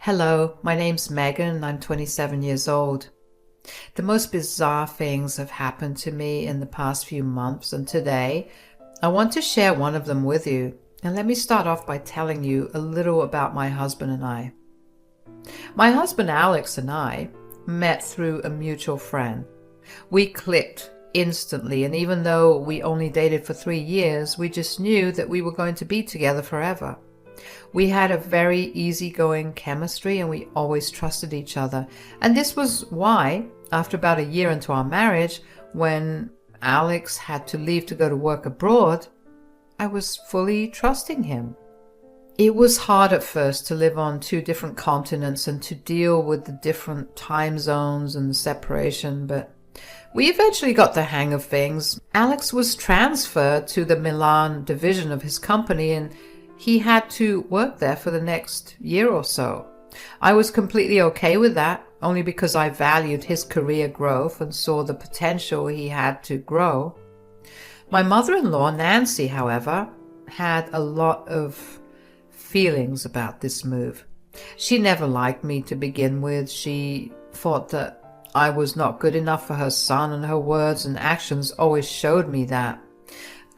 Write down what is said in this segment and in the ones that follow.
Hello, my name's Megan. I'm 27 years old. The most bizarre things have happened to me in the past few months, and today I want to share one of them with you. And let me start off by telling you a little about my husband and I. My husband Alex and I met through a mutual friend. We clicked instantly, and even though we only dated for 3 years, we just knew that we were going to be together forever. We had a very easygoing chemistry and we always trusted each other. And this was why, after about a year into our marriage, when Alex had to leave to go to work abroad, I was fully trusting him. It was hard at first to live on 2 different continents and to deal with the different time zones and the separation, but we eventually got the hang of things. Alex was transferred to the Milan division of his company and he had to work there for the next year or so. I was completely okay with that, only because I valued his career growth and saw the potential he had to grow. My mother-in-law, Nancy, however, had a lot of feelings about this move. She never liked me to begin with. She thought that I was not good enough for her son, and her words and actions always showed me that.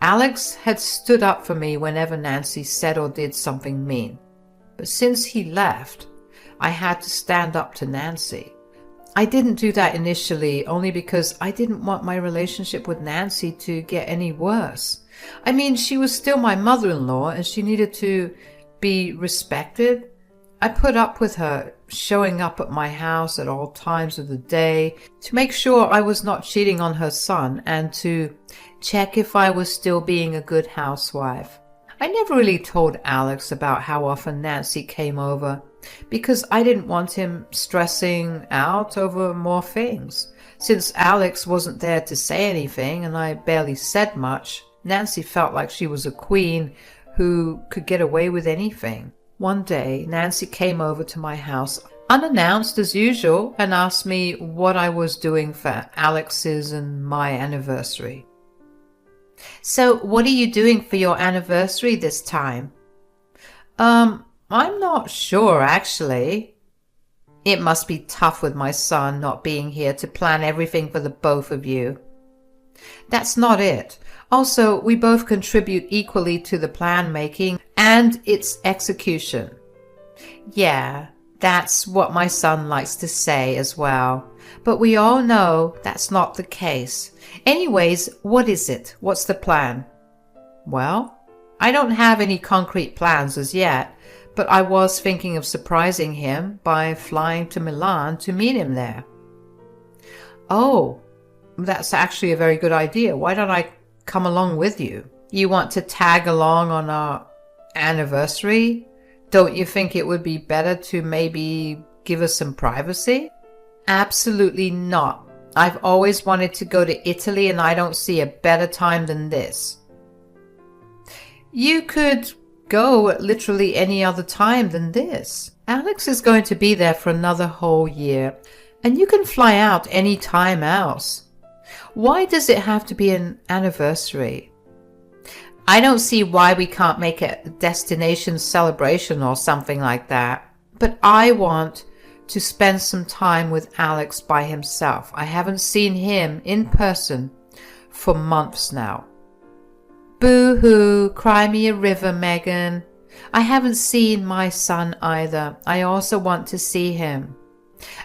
Alex had stood up for me whenever Nancy said or did something mean. But since he left, I had to stand up to Nancy. I didn't do that initially only because I didn't want my relationship with Nancy to get any worse. I mean, she was still my mother-in-law and she needed to be respected. I put up with her showing up at my house at all times of the day to make sure I was not cheating on her son and to check if I was still being a good housewife. I never really told Alex about how often Nancy came over because I didn't want him stressing out over more things. Since Alex wasn't there to say anything and I barely said much, Nancy felt like she was a queen who could get away with anything. One day, Nancy came over to my house unannounced as usual and asked me what I was doing for Alex's and my anniversary. "So what are you doing for your anniversary this time?" I'm not sure actually. It must be tough with my son not being here to plan everything for the both of you." "That's not it. Also, we both contribute equally to the plan making and its execution." "Yeah, that's what my son likes to say as well. But we all know that's not the case. Anyways, what is it? What's the plan?" "Well, I don't have any concrete plans as yet, but I was thinking of surprising him by flying to Milan to meet him there." "Oh, that's actually a very good idea. Why don't I come along with you? You want to tag along on our anniversary? Don't you think it would be better to maybe give us some privacy?" "Absolutely not. I've always wanted to go to Italy and I don't see a better time than this." "You could go at literally any other time than this. Alex is going to be there for another whole year and you can fly out any time else. Why does it have to be an anniversary?" "I don't see why we can't make it a destination celebration or something like that. But I want to spend some time with Alex by himself. I haven't seen him in person for months now." "Boo-hoo, cry me a river, Megan. I haven't seen my son either. I also want to see him."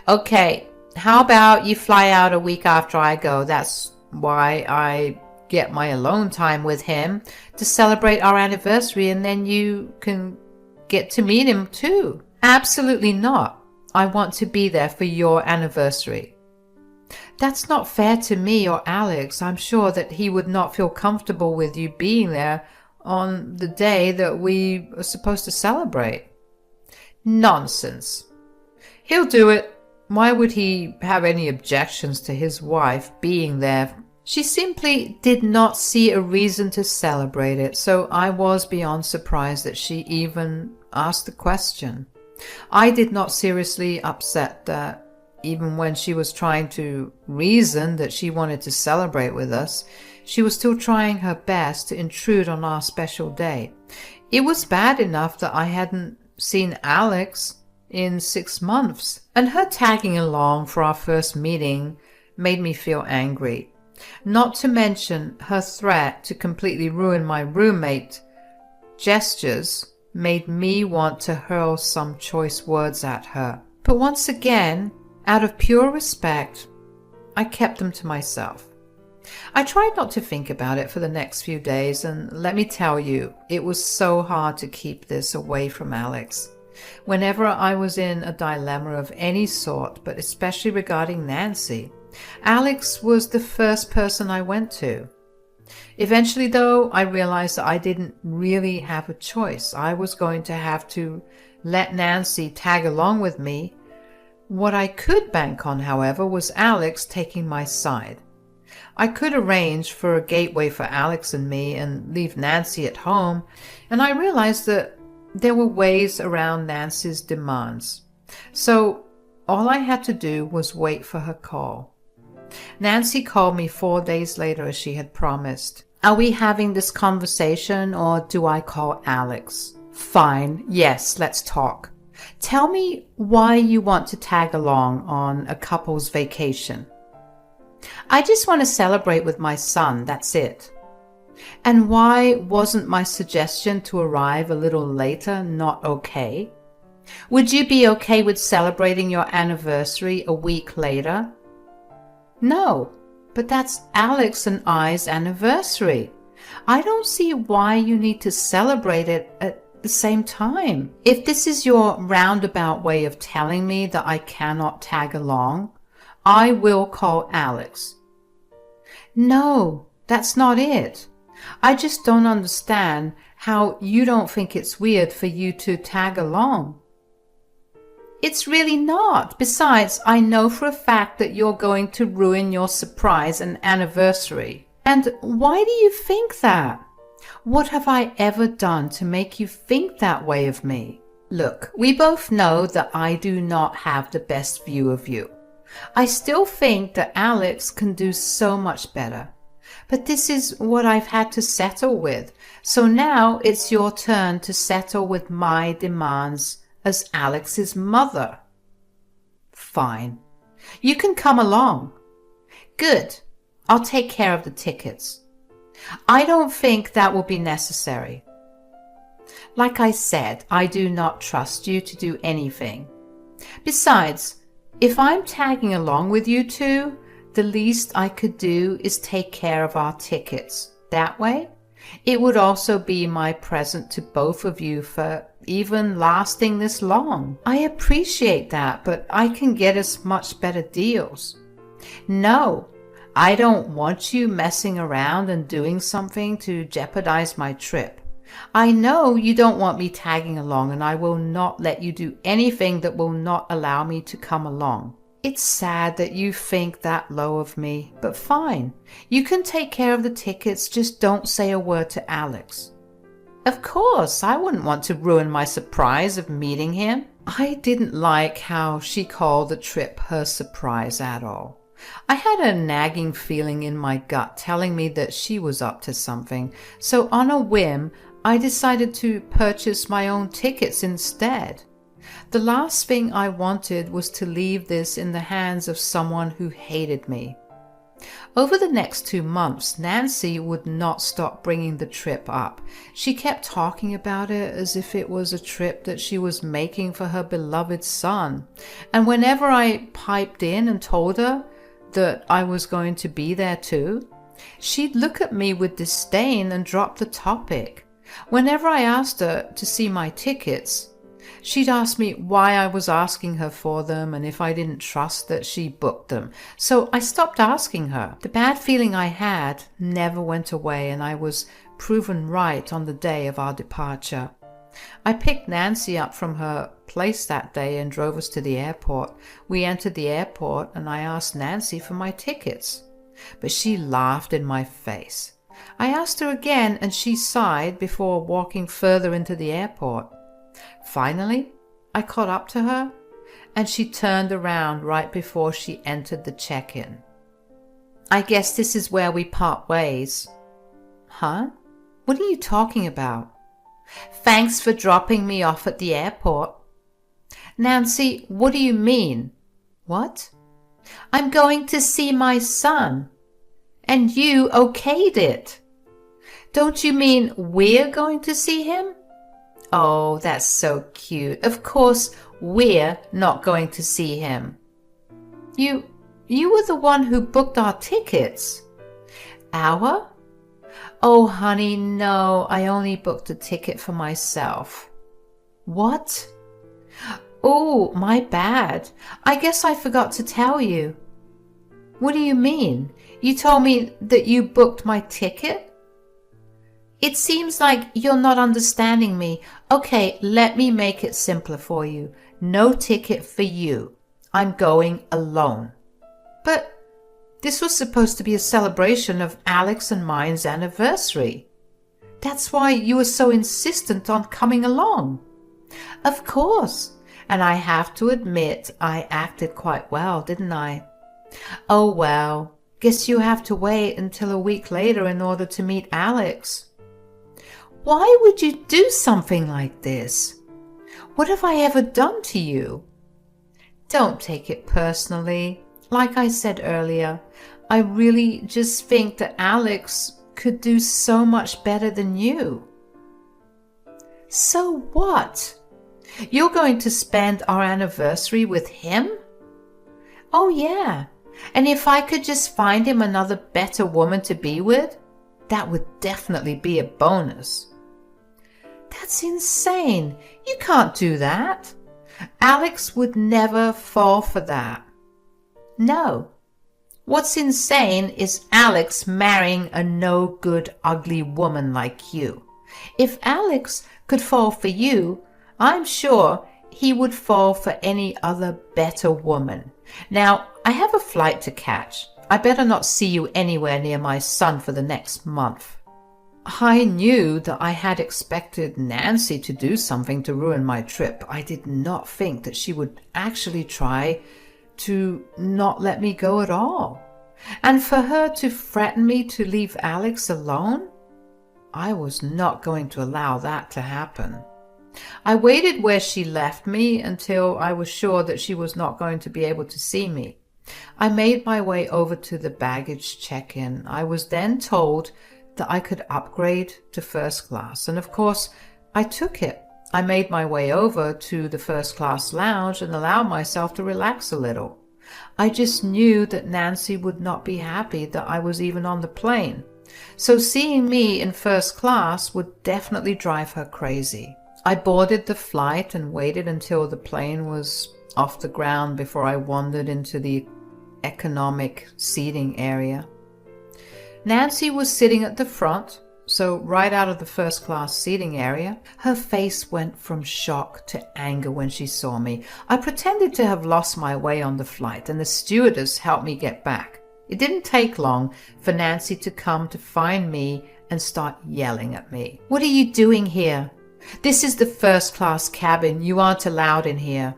"Okay, how about you fly out a week after I go? That's why I get my alone time with him to celebrate our anniversary and then you can get to meet him too." "Absolutely not. I want to be there for your anniversary." "That's not fair to me or Alex. I'm sure that he would not feel comfortable with you being there on the day that we are supposed to celebrate." "Nonsense. He'll do it. Why would he have any objections to his wife being there?" She simply did not see a reason to celebrate it, so I was beyond surprised that she even asked the question. I did not seriously upset that even when she was trying to reason that she wanted to celebrate with us, she was still trying her best to intrude on our special day. It was bad enough that I hadn't seen Alex in 6 months, and her tagging along for our first meeting made me feel angry. Not to mention her threat to completely ruin my roommate gestures made me want to hurl some choice words at her. But once again, out of pure respect, I kept them to myself. I tried not to think about it for the next few days, and let me tell you, it was so hard to keep this away from Alex. Whenever I was in a dilemma of any sort, but especially regarding Nancy, Alex was the first person I went to. Eventually, though, I realized that I didn't really have a choice. I was going to have to let Nancy tag along with me. What I could bank on, however, was Alex taking my side. I could arrange for a gateway for Alex and me and leave Nancy at home, and I realized that there were ways around Nancy's demands. So all I had to do was wait for her call. Nancy called me 4 days later as she had promised. Are we having this conversation or do I call Alex? Fine, yes, let's talk. Tell me why you want to tag along on a couple's vacation. I just want to celebrate with my son, that's it. And why wasn't my suggestion to arrive a little later not okay? Would you be okay with celebrating your anniversary a week later? No, but that's Alex and I's anniversary. I don't see why you need to celebrate it at the same time. If this is your roundabout way of telling me that I cannot tag along, I will call Alex. No, that's not it. I just don't understand how you don't think it's weird for you to tag along. It's really not. Besides, I know for a fact that you're going to ruin your surprise and anniversary. And why do you think that? What have I ever done to make you think that way of me? Look, we both know that I do not have the best view of you. I still think that Alex can do so much better. But this is what I've had to settle with. So now it's your turn to settle with my demands as Alex's mother. Fine. You can come along. Good. I'll take care of the tickets. I don't think that will be necessary. Like I said, I do not trust you to do anything. Besides, if I'm tagging along with you two, the least I could do is take care of our tickets. That way, it would also be my present to both of you for even lasting this long. I appreciate that, but I can get us much better deals. No, I don't want you messing around and doing something to jeopardize my trip. I know you don't want me tagging along, and I will not let you do anything that will not allow me to come along. It's sad that you think that low of me, but fine. You can take care of the tickets, just don't say a word to Alex. Of course, I wouldn't want to ruin my surprise of meeting him. I didn't like how she called the trip her surprise at all. I had a nagging feeling in my gut telling me that she was up to something, so on a whim, I decided to purchase my own tickets instead. The last thing I wanted was to leave this in the hands of someone who hated me. Over the next 2 months, Nancy would not stop bringing the trip up. She kept talking about it as if it was a trip that she was making for her beloved son. And whenever I piped in and told her that I was going to be there too, she'd look at me with disdain and drop the topic. Whenever I asked her to see my tickets, she'd ask me why I was asking her for them and if I didn't trust that she booked them. So I stopped asking her. The bad feeling I had never went away, and I was proven right on the day of our departure. I picked Nancy up from her place that day and drove us to the airport. We entered the airport and I asked Nancy for my tickets, but she laughed in my face. I asked her again and she sighed before walking further into the airport. Finally, I caught up to her and she turned around right before she entered the check-in. I guess this is where we part ways. Huh? What are you talking about? Thanks for dropping me off at the airport. Nancy, what do you mean? What? I'm going to see my son. And you okayed it. Don't you mean we're going to see him? Oh, that's so cute. Of course, we're not going to see him. You were the one who booked our tickets. Our? Oh, honey, no, I only booked a ticket for myself. What? Oh, my bad. I guess I forgot to tell you. What do you mean? You told me that you booked my ticket? It seems like you're not understanding me. Okay, let me make it simpler for you. No ticket for you. I'm going alone. But this was supposed to be a celebration of Alex and mine's anniversary. That's why you were so insistent on coming along. Of course. And I have to admit, I acted quite well, didn't I? Oh well, guess you have to wait until a week later in order to meet Alex. Why would you do something like this? What have I ever done to you? Don't take it personally. Like I said earlier, I really just think that Alex could do so much better than you. So what? You're going to spend our anniversary with him? Oh yeah, and if I could just find him another better woman to be with, that would definitely be a bonus. That's insane. You can't do that. Alex would never fall for that. No. What's insane is Alex marrying a no-good, ugly woman like you. If Alex could fall for you, I'm sure he would fall for any other better woman. Now, I have a flight to catch. I better not see you anywhere near my son for the next month. I knew that I had expected Nancy to do something to ruin my trip. I did not think that she would actually try to not let me go at all. And for her to threaten me to leave Alex alone, I was not going to allow that to happen. I waited where she left me until I was sure that she was not going to be able to see me. I made my way over to the baggage check-in. I was then told that I could upgrade to first class, and of course I took it. I made my way over to the first class lounge and allowed myself to relax a little. I just knew that Nancy would not be happy that I was even on the plane, so seeing me in first class would definitely drive her crazy. I boarded the flight and waited until the plane was off the ground before I wandered into the economic seating area. Nancy was sitting at the front, so right out of the first class seating area. Her face went from shock to anger when she saw me. I pretended to have lost my way on the flight, and the stewardess helped me get back. It didn't take long for Nancy to come to find me and start yelling at me. What are you doing here? This is the first class cabin. You aren't allowed in here.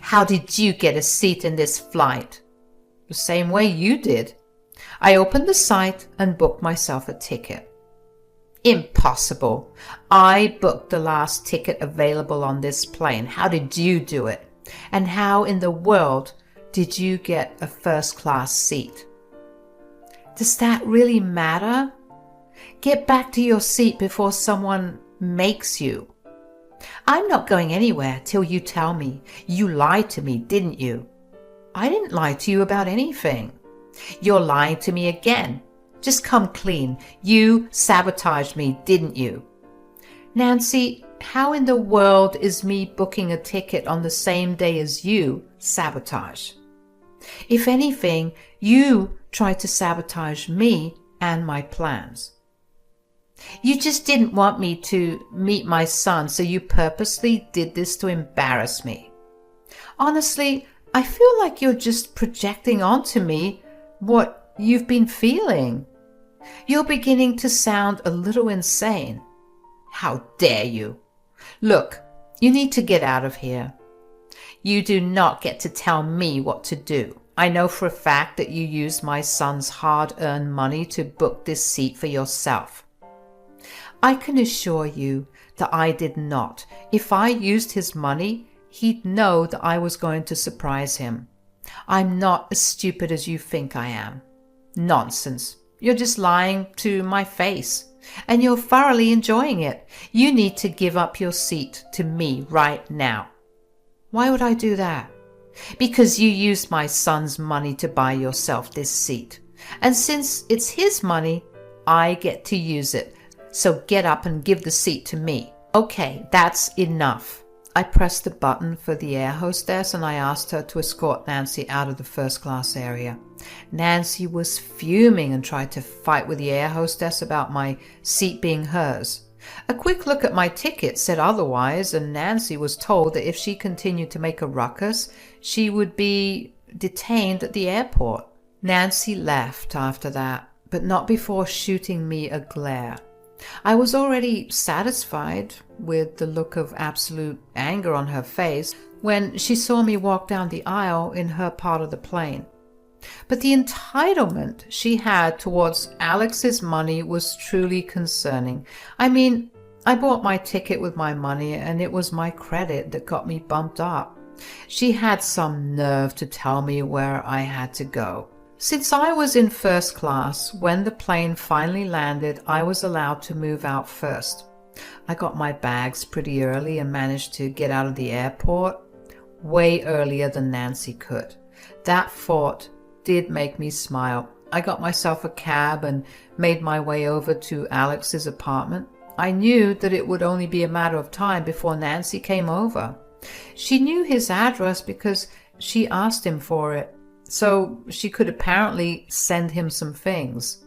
How did you get a seat in this flight? The same way you did. I opened the site and booked myself a ticket. Impossible. I booked the last ticket available on this plane. How did you do it? And how in the world did you get a first class seat? Does that really matter? Get back to your seat before someone makes you. I'm not going anywhere till you tell me. You lied to me, didn't you? I didn't lie to you about anything. You're lying to me again. Just come clean. You sabotaged me, didn't you? Nancy, how in the world is me booking a ticket on the same day as you sabotage? If anything, you tried to sabotage me and my plans. You just didn't want me to meet my son, so you purposely did this to embarrass me. Honestly, I feel like you're just projecting onto me what you've been feeling. You're beginning to sound a little insane. How dare you? Look, you need to get out of here. You do not get to tell me what to do. I know for a fact that you used my son's hard-earned money to book this seat for yourself. I can assure you that I did not. If I used his money, he'd know that I was going to surprise him. I'm not as stupid as you think I am. Nonsense. You're just lying to my face. And you're thoroughly enjoying it. You need to give up your seat to me right now. Why would I do that? Because you used my son's money to buy yourself this seat. And since it's his money, I get to use it. So get up and give the seat to me. Okay, that's enough. I pressed the button for the air hostess and I asked her to escort Nancy out of the first class area. Nancy was fuming and tried to fight with the air hostess about my seat being hers. A quick look at my ticket said otherwise, and Nancy was told that if she continued to make a ruckus, she would be detained at the airport. Nancy left after that, but not before shooting me a glare. I was already satisfied with the look of absolute anger on her face when she saw me walk down the aisle in her part of the plane. But the entitlement she had towards Alex's money was truly concerning. I mean, I bought my ticket with my money and it was my credit that got me bumped up. She had some nerve to tell me where I had to go. Since I was in first class, when the plane finally landed, I was allowed to move out first. I got my bags pretty early and managed to get out of the airport way earlier than Nancy could. That thought did make me smile. I got myself a cab and made my way over to Alex's apartment. I knew that it would only be a matter of time before Nancy came over. She knew his address because she asked him for it, so she could apparently send him some things.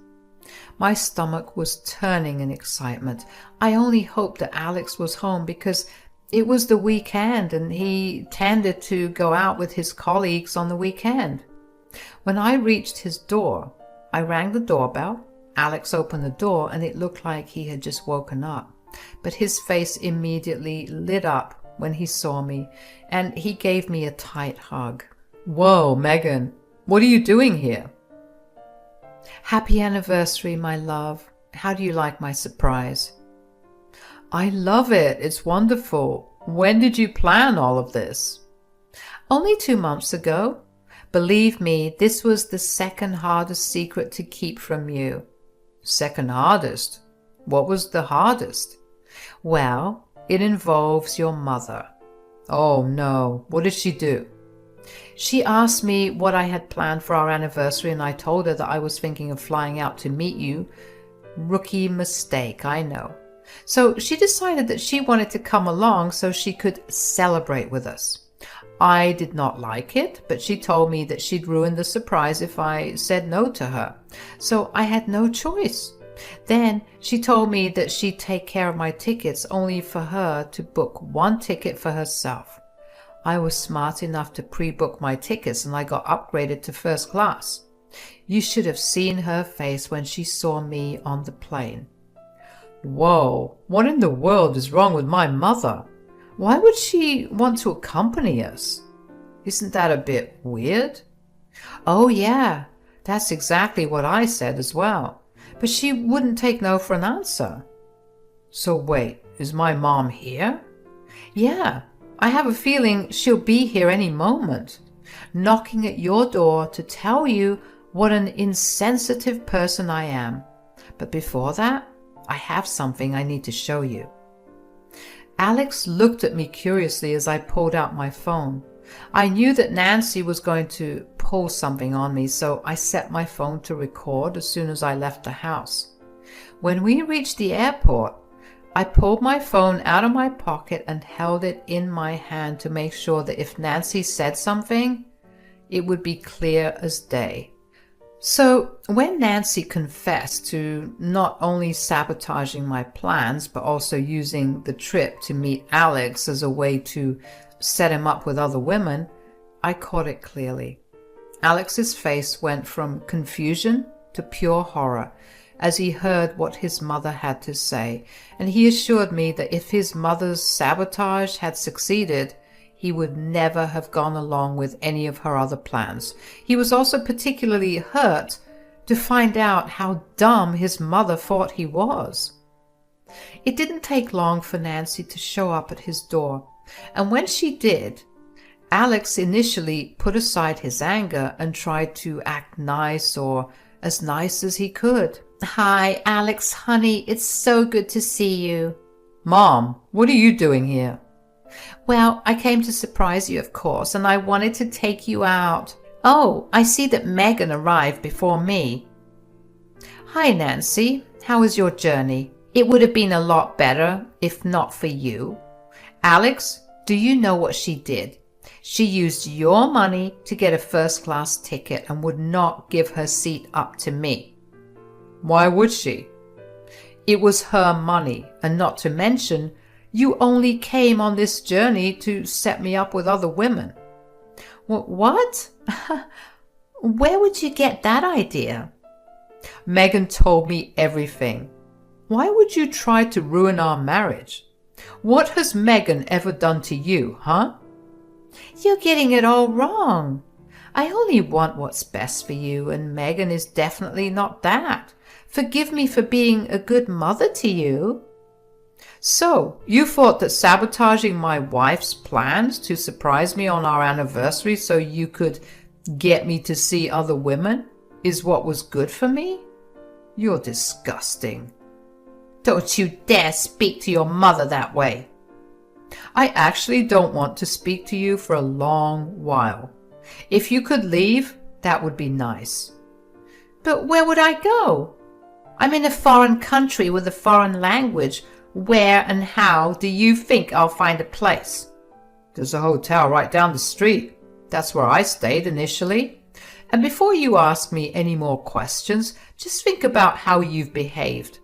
My stomach was turning in excitement. I only hoped that Alex was home because it was the weekend and he tended to go out with his colleagues on the weekend. When I reached his door, I rang the doorbell. Alex opened the door and it looked like he had just woken up. But his face immediately lit up when he saw me and he gave me a tight hug. Whoa, Megan, what are you doing here? Happy anniversary, my love. How do you like my surprise? I love it. It's wonderful. When did you plan all of this? Only 2 months ago. Believe me, this was the second hardest secret to keep from you. Second hardest? What was the hardest? Well, it involves your mother. Oh no, what did she do? She asked me what I had planned for our anniversary and I told her that I was thinking of flying out to meet you. Rookie mistake, I know. So she decided that she wanted to come along so she could celebrate with us. I did not like it, but she told me that she'd ruin the surprise if I said no to her. So I had no choice. Then she told me that she'd take care of my tickets only for her to book one ticket for herself. I was smart enough to pre-book my tickets and I got upgraded to first class. You should have seen her face when she saw me on the plane. Whoa, what in the world is wrong with my mother? Why would she want to accompany us? Isn't that a bit weird? Oh yeah, that's exactly what I said as well. But she wouldn't take no for an answer. So wait, is my mom here? Yeah, I have a feeling she'll be here any moment, knocking at your door to tell you what an insensitive person I am. But before that, I have something I need to show you. Alex looked at me curiously as I pulled out my phone. I knew that Nancy was going to pull something on me, so I set my phone to record as soon as I left the house. When we reached the airport, I pulled my phone out of my pocket and held it in my hand to make sure that if Nancy said something, it would be clear as day. So when Nancy confessed to not only sabotaging my plans, but also using the trip to meet Alex as a way to set him up with other women, I caught it clearly. Alex's face went from confusion to pure horror as he heard what his mother had to say, and he assured me that if his mother's sabotage had succeeded, he would never have gone along with any of her other plans. He was also particularly hurt to find out how dumb his mother thought he was. It didn't take long for Nancy to show up at his door. And when she did, Alex initially put aside his anger and tried to act nice, or as nice as he could. "Hi, Alex, honey, it's so good to see you." "Mom, what are you doing here?" "Well, I came to surprise you, of course, and I wanted to take you out." "Oh, I see that Megan arrived before me." "Hi, Nancy. How was your journey?" "It would have been a lot better if not for you." "Alex, do you know what she did? She used your money to get a first-class ticket and would not give her seat up to me." "Why would she?" "It was her money, and not to mention, you only came on this journey to set me up with other women." "What? Where would you get that idea?" "Megan told me everything. Why would you try to ruin our marriage? What has Megan ever done to you, huh?" "You're getting it all wrong. I only want what's best for you, and Megan is definitely not that. Forgive me for being a good mother to you." "So, you thought that sabotaging my wife's plans to surprise me on our anniversary so you could get me to see other women is what was good for me? You're disgusting." "Don't you dare speak to your mother that way." "I actually don't want to speak to you for a long while. If you could leave, that would be nice." "But where would I go? I'm in a foreign country with a foreign language. Where and how do you think I'll find a place?" "There's a hotel right down the street. That's where I stayed initially. And before you ask me any more questions, just think about how you've behaved.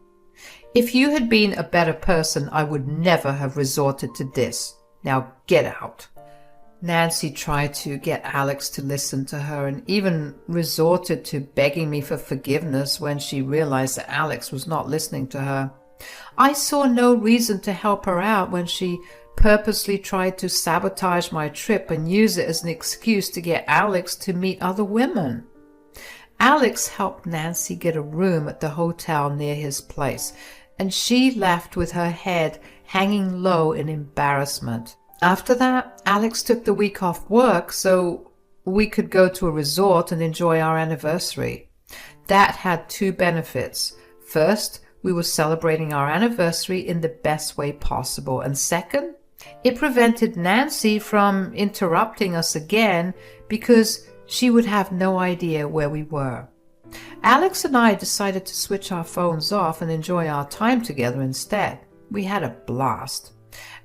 If you had been a better person, I would never have resorted to this. Now get out." Nancy tried to get Alex to listen to her and even resorted to begging me for forgiveness when she realized that Alex was not listening to her. I saw no reason to help her out when she purposely tried to sabotage my trip and use it as an excuse to get Alex to meet other women. Alex helped Nancy get a room at the hotel near his place, and she left with her head hanging low in embarrassment. After that, Alex took the week off work so we could go to a resort and enjoy our anniversary. That had two benefits. First, we were celebrating our anniversary in the best way possible, and second, it prevented Nancy from interrupting us again because she would have no idea where we were. Alex and I decided to switch our phones off and enjoy our time together instead. We had a blast.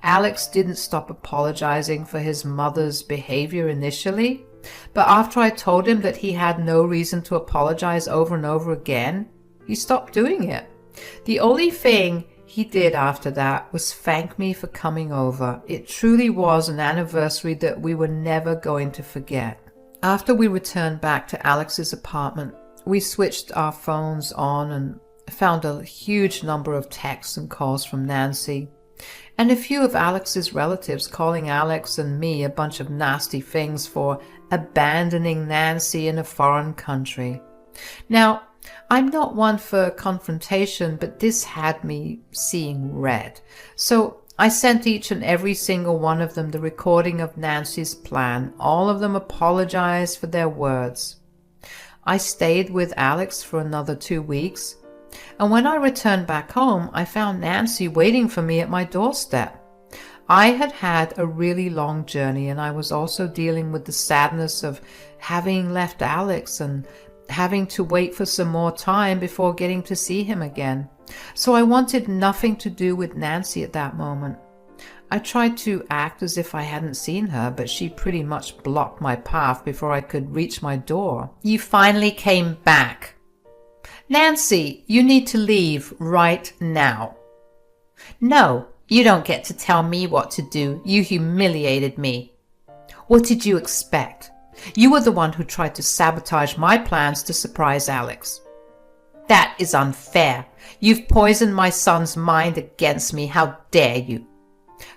Alex didn't stop apologizing for his mother's behavior initially, but after I told him that he had no reason to apologize over and over again, he stopped doing it. The only thing he did after that was thank me for coming over. It truly was an anniversary that we were never going to forget. After we returned back to Alex's apartment, we switched our phones on and found a huge number of texts and calls from Nancy, and a few of Alex's relatives calling Alex and me a bunch of nasty things for abandoning Nancy in a foreign country. Now, I'm not one for confrontation, but this had me seeing red. So I sent each and every single one of them the recording of Nancy's plan. All of them apologized for their words. I stayed with Alex for another 2 weeks, and when I returned back home, I found Nancy waiting for me at my doorstep. I had had a really long journey, and I was also dealing with the sadness of having left Alex and having to wait for some more time before getting to see him again. So I wanted nothing to do with Nancy at that moment. I tried to act as if I hadn't seen her, but she pretty much blocked my path before I could reach my door. "You finally came back. Nancy, you need to leave right now." "No, you don't get to tell me what to do. You humiliated me." "What did you expect? You were the one who tried to sabotage my plans to surprise Alex." "That is unfair. You've poisoned my son's mind against me. How dare you?"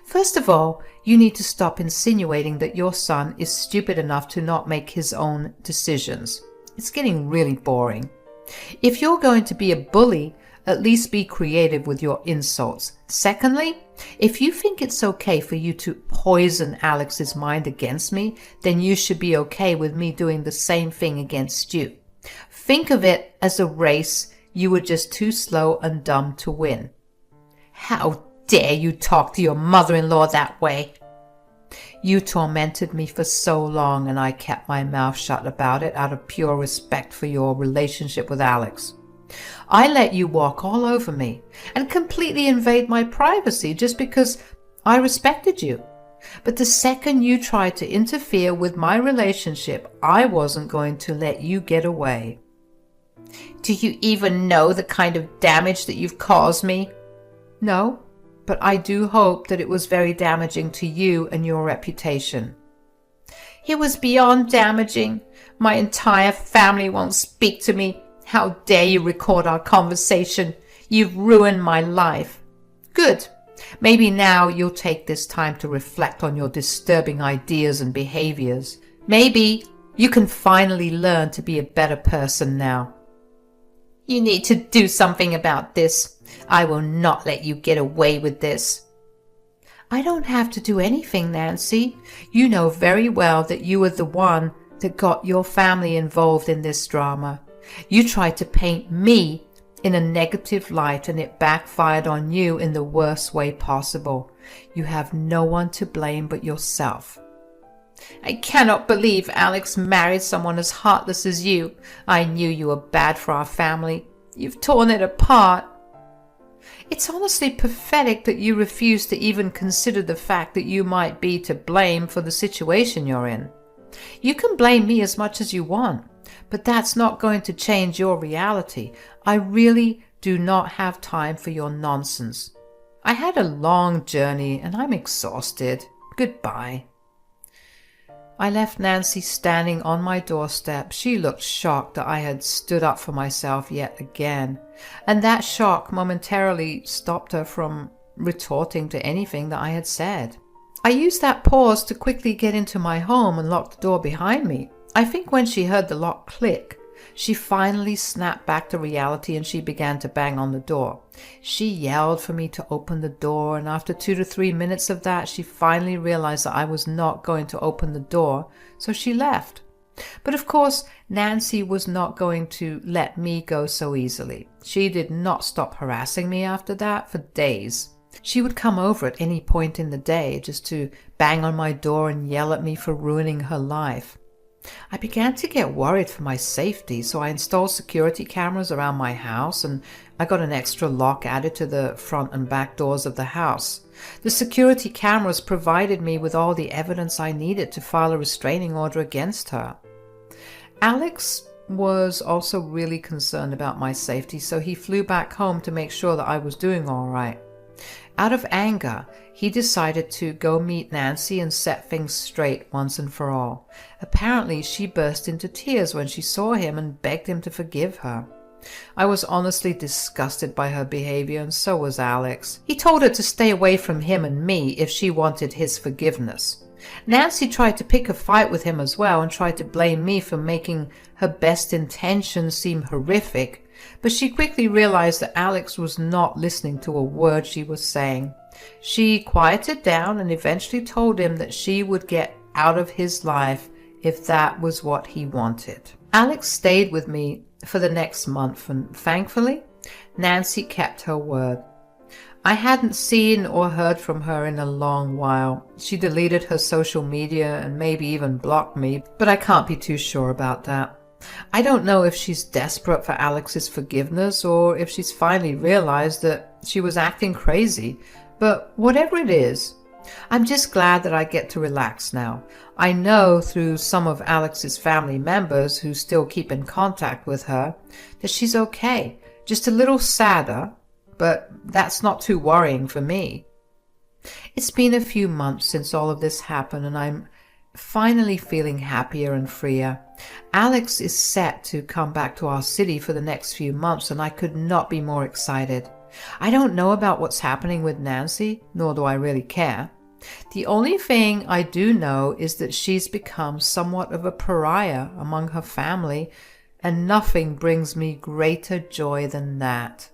"First of all, you need to stop insinuating that your son is stupid enough to not make his own decisions. It's getting really boring. If you're going to be a bully, At least be creative with your insults. Secondly, if you think it's okay for you to poison Alex's mind against me, then you should be okay with me doing the same thing against you. Think of it as a race. You were just too slow and dumb to win. How dare you talk to your mother-in-law that way? You tormented me for so long, and I kept my mouth shut about it out of pure respect for your relationship with Alex. I let you walk all over me and completely invade my privacy just because I respected you. But the second you tried to interfere with my relationship, I wasn't going to let you get away. Do you even know the kind of damage that you've caused me? No, but I do hope that it was very damaging to you and your reputation. It was beyond damaging. My entire family won't speak to me. How dare you record our conversation? You've ruined my life. Good. Maybe now you'll take this time to reflect on your disturbing ideas and behaviors. Maybe you can finally learn to be a better person now. You need to do something about this. I will not let you get away with this. I don't have to do anything, Nancy. You know very well that you were the one that got your family involved in this drama. You tried to paint me in a negative light, and it backfired on you in the worst way possible. You have no one to blame but yourself. I cannot believe Alex married someone as heartless as you. I knew you were bad for our family. You've torn it apart. It's honestly pathetic that you refuse to even consider the fact that you might be to blame for the situation you're in. You can blame me as much as you want, but that's not going to change your reality. I really do not have time for your nonsense. I had a long journey and I'm exhausted. Goodbye. I left Nancy standing on my doorstep. She looked shocked that I had stood up for myself yet again, and that shock momentarily stopped her from retorting to anything that I had said. I used that pause to quickly get into my home and lock the door behind me. I think when she heard the lock click, she finally snapped back to reality and she began to bang on the door. She yelled for me to open the door, and after 2 to 3 minutes of that, she finally realized that I was not going to open the door, so she left. But of course, Nancy was not going to let me go so easily. She did not stop harassing me after that for days. She would come over at any point in the day just to bang on my door and yell at me for ruining her life. I began to get worried for my safety, so I installed security cameras around my house, and I got an extra lock added to the front and back doors of the house. The security cameras provided me with all the evidence I needed to file a restraining order against her. Alex was also really concerned about my safety, so he flew back home to make sure that I was doing all right. Out of anger, he decided to go meet Nancy and set things straight once and for all. Apparently, she burst into tears when she saw him and begged him to forgive her. I was honestly disgusted by her behavior, and so was Alex. He told her to stay away from him and me if she wanted his forgiveness. Nancy tried to pick a fight with him as well and tried to blame me for making her best intentions seem horrific, but she quickly realized that Alex was not listening to a word she was saying. She quieted down and eventually told him that she would get out of his life if that was what he wanted. Alex stayed with me for the next month, and thankfully, Nancy kept her word. I hadn't seen or heard from her in a long while. She deleted her social media and maybe even blocked me, but I can't be too sure about that. I don't know if she's desperate for Alex's forgiveness or if she's finally realized that she was acting crazy, but whatever it is, I'm just glad that I get to relax now. I know through some of Alex's family members who still keep in contact with her that she's okay, just a little sadder, but that's not too worrying for me. It's been a few months since all of this happened, and I'm finally feeling happier and freer. Alex is set to come back to our city for the next few months, and I could not be more excited. I don't know about what's happening with Nancy, nor do I really care. The only thing I do know is that she's become somewhat of a pariah among her family, and nothing brings me greater joy than that.